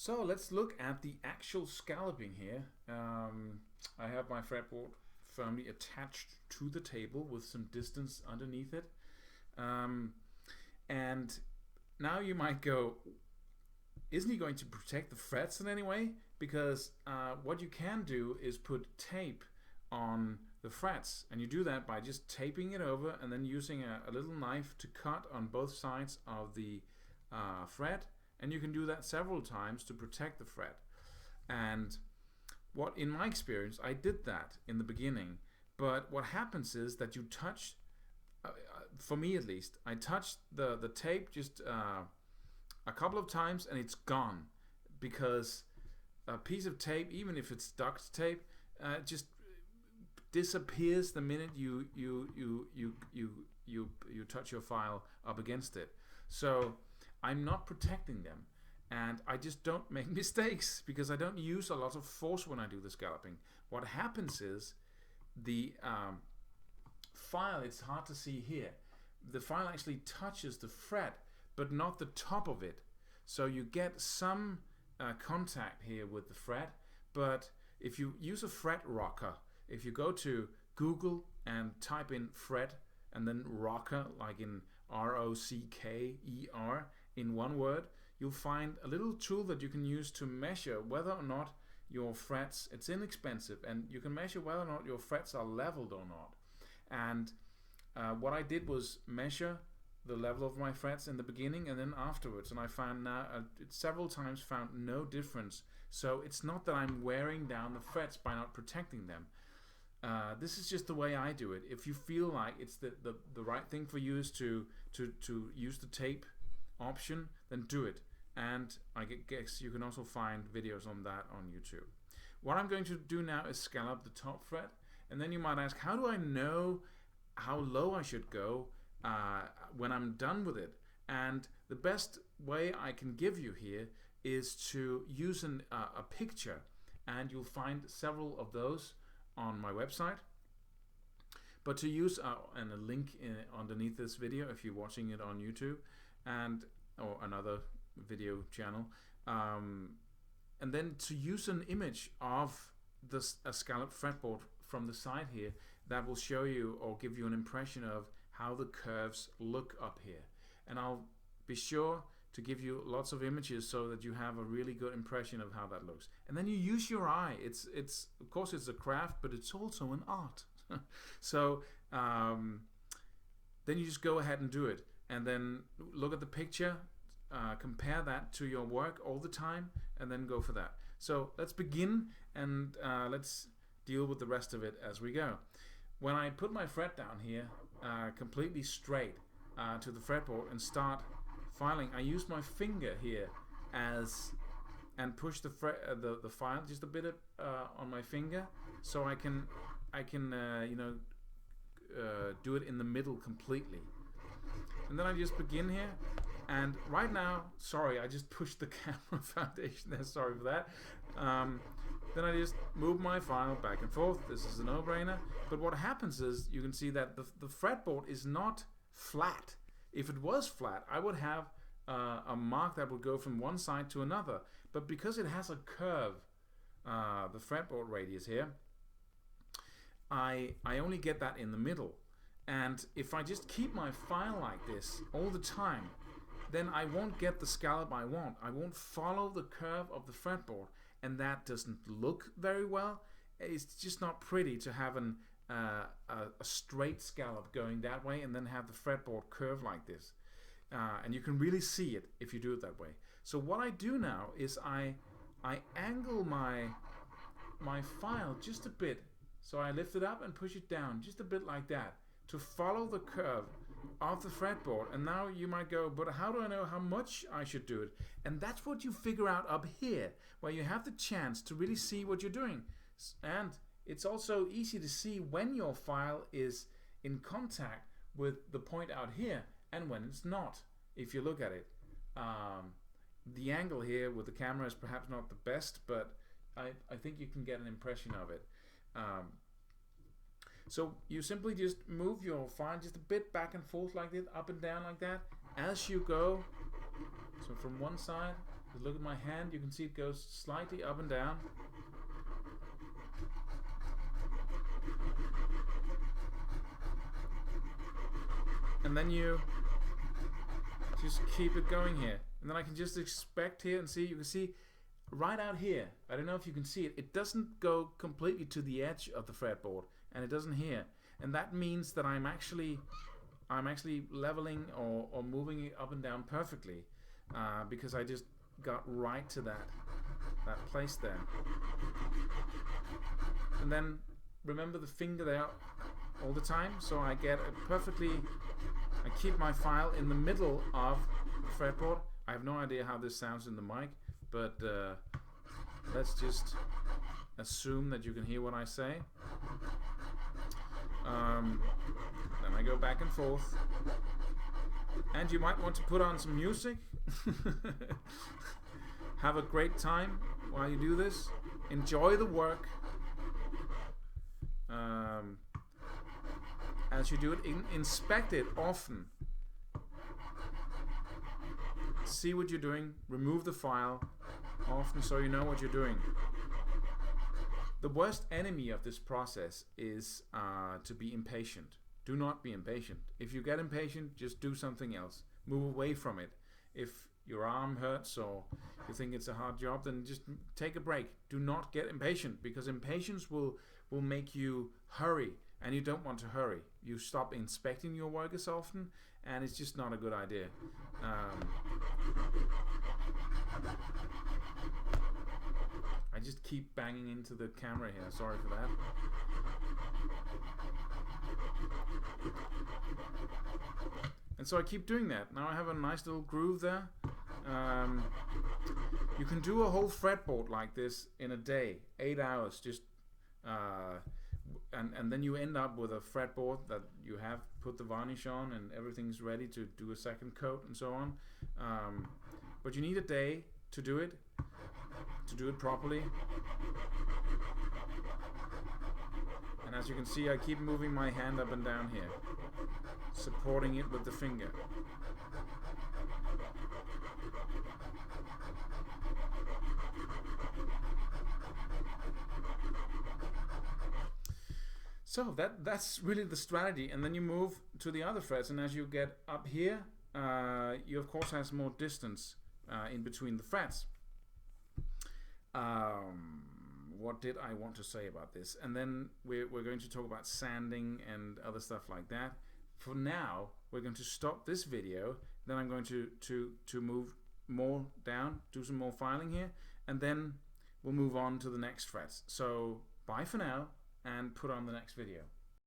So let's look at the actual scalloping here. I have my fretboard firmly attached to the table with some distance underneath it. And now you might go, isn't he going to protect the frets in any way? Because what you can do is put tape on the frets, and you do that by just taping it over and then using a little knife to cut on both sides of the fret, and you can do that several times to protect the fret. And what, in my experience, I did that in the beginning, but what happens is that you touch, for me at least, I touched the tape just a couple of times and it's gone, because a piece of tape, even if it's duct tape, just disappears the minute you touch your file up against it. So I'm not protecting them, and I just don't make mistakes because I don't use a lot of force when I do the scalloping. What happens is the file, it's hard to see here, the file actually touches the fret but not the top of it, so you get some contact here with the fret. But if you use a fret rocker, if you go to Google and type in fret and then rocker, like in ROCKER in one word, you'll find a little tool that you can use to measure whether or not your frets, it's inexpensive, and you can measure whether or not your frets are leveled or not. And what I did was measure the level of my frets in the beginning and then afterwards, and I found now several times found no difference. So it's not that I'm wearing down the frets by not protecting them. This is just the way I do it. If you feel like it's the right thing for you is to use the tape option, then do it. And I guess you can also find videos on that on YouTube. What I'm going to do now is scallop the top fret, and then you might ask, how do I know how low I should go when I'm done with it? And the best way I can give you here is to use a picture, and you'll find several of those on my website. But to use and a link underneath this video if you're watching it on YouTube or another video channel, and then to use an image of a scalloped fretboard from the side here that will show you or give you an impression of how the curves look up here. And I'll be sure to give you lots of images so that you have a really good impression of how that looks. And then you use your eye. It's of course it's a craft, but it's also an art. So then you just go ahead and do it, and then look at the picture, compare that to your work all the time, and then go for that. So let's begin, and let's deal with the rest of it as we go. When I put my fret down here completely straight to the fretboard and start filing, I use my finger here and push the file just a bit on my finger, so I can do it in the middle completely. And then I just begin here, and right now, sorry, I just pushed the camera foundation there, sorry for that. Then I just move my file back and forth. This is a no-brainer. But what happens is, you can see that the fretboard is not flat. If it was flat, I would have a mark that would go from one side to another. But because it has a curve, the fretboard radius here, I only get that in the middle. And if I just keep my file like this all the time, then I won't get the scallop I want. I won't follow the curve of the fretboard, and that doesn't look very well. It's just not pretty to have a straight scallop going that way and then have the fretboard curve like this. And you can really see it if you do it that way. So what I do now is I angle my file just a bit. So I lift it up and push it down just a bit like that to follow the curve of the fretboard. And now you might go, but how do I know how much I should do it? And that's what you figure out up here, where you have the chance to really see what you're doing. And it's also easy to see when your file is in contact with the point out here and when it's not, if you look at it. The angle here with the camera is perhaps not the best, but I think you can get an impression of it. So you simply just move your file just a bit back and forth like this, up and down like that, as you go. So from one side Look at my hand, you can see it goes slightly up and down. And then you just keep it going here. And then I can just inspect here and see, you can see right out here, I don't know if you can see it, it doesn't go completely to the edge of the fretboard, and it doesn't here. And that means that I'm actually leveling or moving it up and down perfectly, because I just got right to that place there. And then remember the finger there all the time, so I get a perfectly, I keep my file in the middle of the fretboard. I have no idea how this sounds in the mic, but let's just assume that you can hear what I say. Then I go back and forth, and you might want to put on some music. Have a great time while you do this. Enjoy the work as you do it. Inspect it often. See what you're doing. Remove the file often so you know what you're doing. The worst enemy of this process is to be impatient. Do not be impatient. If you get impatient, just do something else. Move away from it. If your arm hurts or you think it's a hard job, then just take a break. Do not get impatient, because impatience will make you hurry, and you don't want to hurry. You stop inspecting your work as often, and it's just not a good idea. I just keep banging into the camera here, sorry for that. And so I keep doing that. Now I have a nice little groove there. You can do a whole fretboard like this in a day, 8 hours, just and then you end up with a fretboard that you have put the varnish on and everything's ready to do a second coat and so on. But you need a day to do it properly. And as you can see, I keep moving my hand up and down here, supporting it with the finger. So that's really the strategy, and then you move to the other frets, and as you get up here, you of course have more distance in between the frets. What did I want to say about this? And then we're going to talk about sanding and other stuff like that. For now, we're going to stop this video. Then I'm going to move more down, do some more filing here, and then we'll move on to the next frets. So bye for now, and put on the next video.